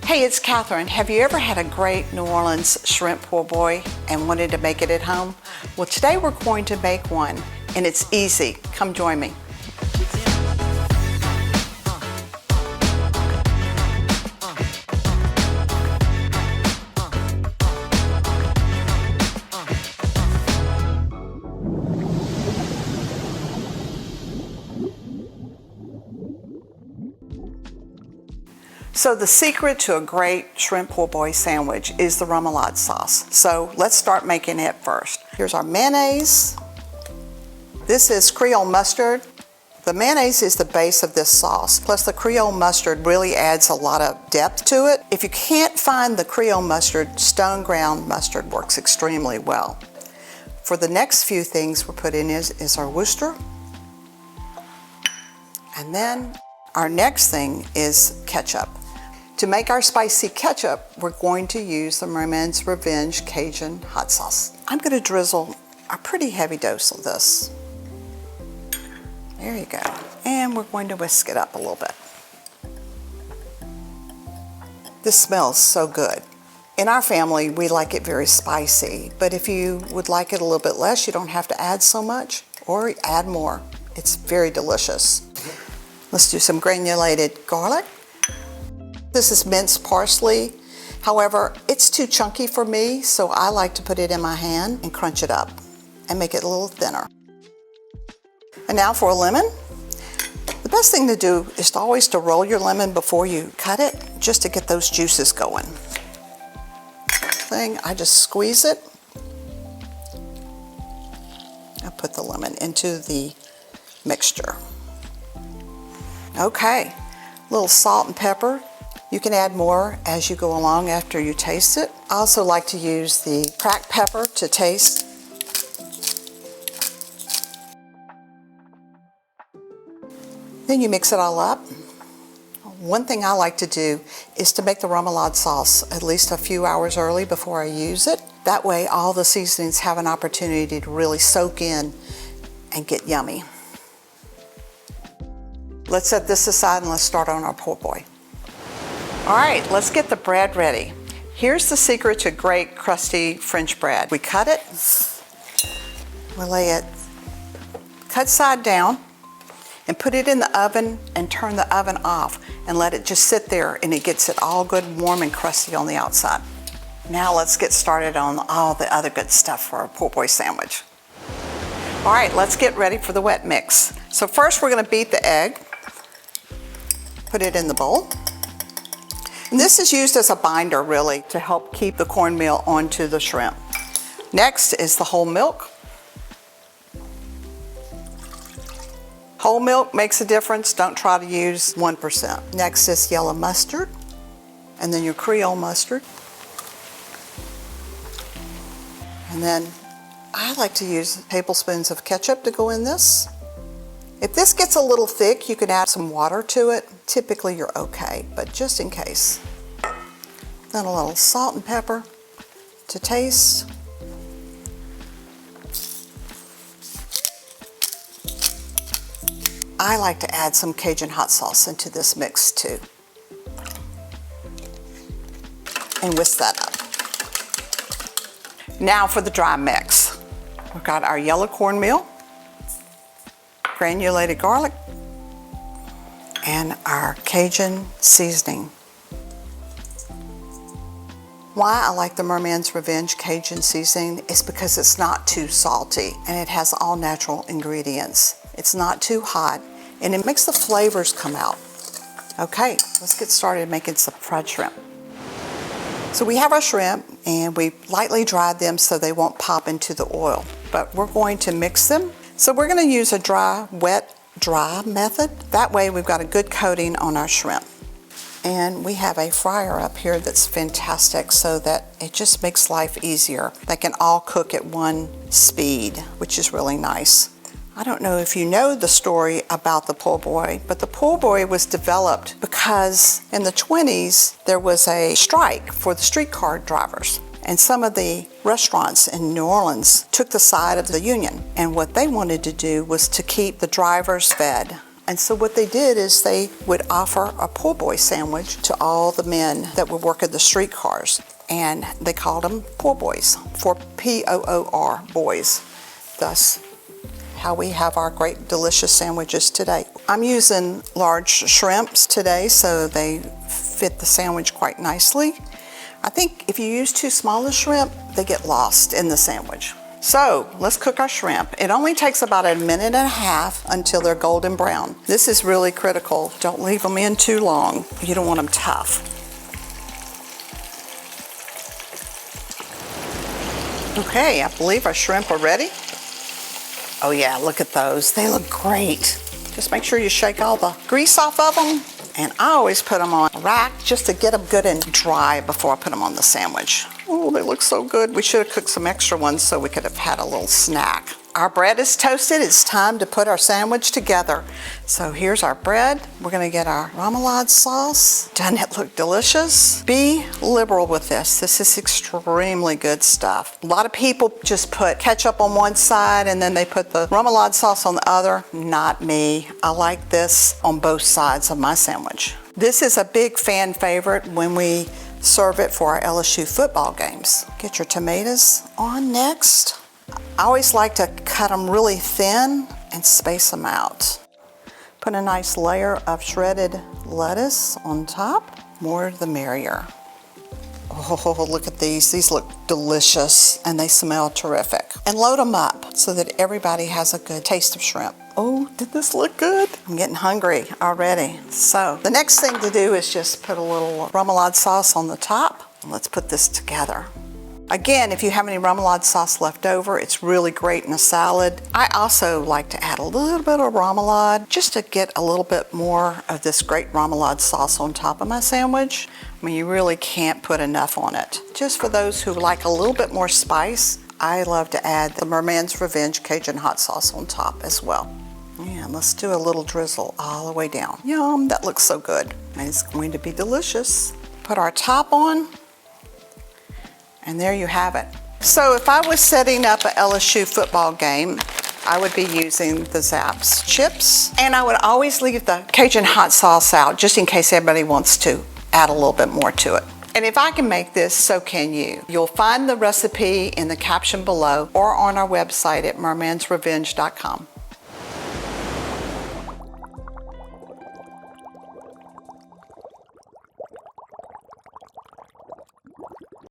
Hey, it's Catherine. Have you ever had a great New Orleans shrimp po' boy and wanted to make it at home? Well, today we're going to make one, and it's easy. Come join me. So the secret to a great shrimp po' boy sandwich is the remoulade sauce. So let's start making it first. Here's our mayonnaise. This is Creole mustard. The mayonnaise is the base of this sauce, plus the Creole mustard really adds a lot of depth to it. If you can't find the Creole mustard, stone ground mustard works extremely well. For the next few things we're putting is our Worcester. And then our next thing is ketchup. To make our spicy ketchup, we're going to use the Merman's Revenge Cajun hot sauce. I'm going to drizzle a pretty heavy dose of this. There you go. And we're going to whisk it up a little bit. This smells so good. In our family, we like it very spicy, but if you would like it a little bit less, you don't have to add so much or add more. It's very delicious. Let's do some granulated garlic. This is minced parsley. However, it's too chunky for me, so I like to put it in my hand and crunch it up and make it a little thinner. And now for a lemon. The best thing to do is always to roll your lemon before you cut it, just to get those juices going. I just squeeze it. I put the lemon into the mixture. Okay, a little salt and pepper. You can add more as you go along after you taste it. I also like to use the cracked pepper to taste. Then you mix it all up. One thing I like to do is to make the remoulade sauce at least a few hours early before I use it. That way all the seasonings have an opportunity to really soak in and get yummy. Let's set this aside and let's start on our po' boy. All right, let's get the bread ready. Here's the secret to great crusty French bread. We cut it, we lay it cut side down and put it in the oven and turn the oven off and let it just sit there, and it gets it all good, warm and crusty on the outside. Now let's get started on all the other good stuff for our po' boy sandwich. All right, let's get ready for the wet mix. So first we're gonna beat the egg, put it in the bowl. And this is used as a binder, really, to help keep the cornmeal onto the shrimp. Next is the whole milk. Whole milk makes a difference. Don't try to use 1%. Next is yellow mustard, and then your Creole mustard. And then I like to use tablespoons of ketchup to go in this. If this gets a little thick, you can add some water to it. Typically you're okay, but just in case. Then a little salt and pepper to taste. I like to add some Cajun hot sauce into this mix too. And whisk that up. Now for the dry mix. We've got our yellow cornmeal, granulated garlic, and our Cajun seasoning. Why I like the Merman's Revenge Cajun seasoning is because it's not too salty and it has all natural ingredients. It's not too hot and it makes the flavors come out. Okay, let's get started making some fried shrimp. So we have our shrimp and we lightly dried them so they won't pop into the oil, but we're going to mix them. So we're going to use a dry, wet, dry method. That way we've got a good coating on our shrimp. And we have a fryer up here that's fantastic so that it just makes life easier. They can all cook at one speed, which is really nice. I don't know if you know the story about the po' boy, but the po' boy was developed because in the 20s there was a strike for the streetcar drivers. And some of the restaurants in New Orleans took the side of the union. And what they wanted to do was to keep the drivers fed And so what they did is they would offer a poor boy sandwich to all the men that would work at the streetcars. And they called them poor boys, for P-O-O-R, boys. Thus, how we have our great delicious sandwiches today. I'm using large shrimps today, so they fit the sandwich quite nicely. I think if you use too small a shrimp, they get lost in the sandwich. So let's cook our shrimp. It only takes about a minute and a half until they're golden brown. This is really critical. Don't leave them in too long. You don't want them tough. Okay, I believe our shrimp are ready. Oh yeah, look at those. They look great. Just make sure you shake all the grease off of them. And I always put them on a rack just to get them good and dry before I put them on the sandwich. Oh, they look so good. We should have cooked some extra ones so we could have had a little snack. Our bread is toasted. It's time to put our sandwich together. So here's our bread. We're gonna get our remoulade sauce. Doesn't it look delicious? Be liberal with this. This is extremely good stuff. A lot of people just put ketchup on one side and then they put the remoulade sauce on the other. Not me. I like this on both sides of my sandwich. This is a big fan favorite when we serve it for our LSU football games. Get your tomatoes on next. I always like to cut them really thin and space them out. Put a nice layer of shredded lettuce on top. More the merrier. Oh, look at these. These look delicious and they smell terrific. And load them up so that everybody has a good taste of shrimp. Oh, did this look good? I'm getting hungry already. So the next thing to do is just put a little remoulade sauce on the top. Let's put this together. Again, if you have any remoulade sauce left over, it's really great in a salad. I also like to add a little bit of remoulade just to get a little bit more of this great remoulade sauce on top of my sandwich. I mean, you really can't put enough on it. Just for those who like a little bit more spice, I love to add the Merman's Revenge Cajun hot sauce on top as well. And let's do a little drizzle all the way down. Yum, that looks so good. And it's going to be delicious. Put our top on. And there you have it. So if I was setting up a LSU football game, I would be using the Zapp's chips. And I would always leave the Cajun hot sauce out just in case everybody wants to add a little bit more to it. And if I can make this, so can you. You'll find the recipe in the caption below or on our website at mermansrevenge.com.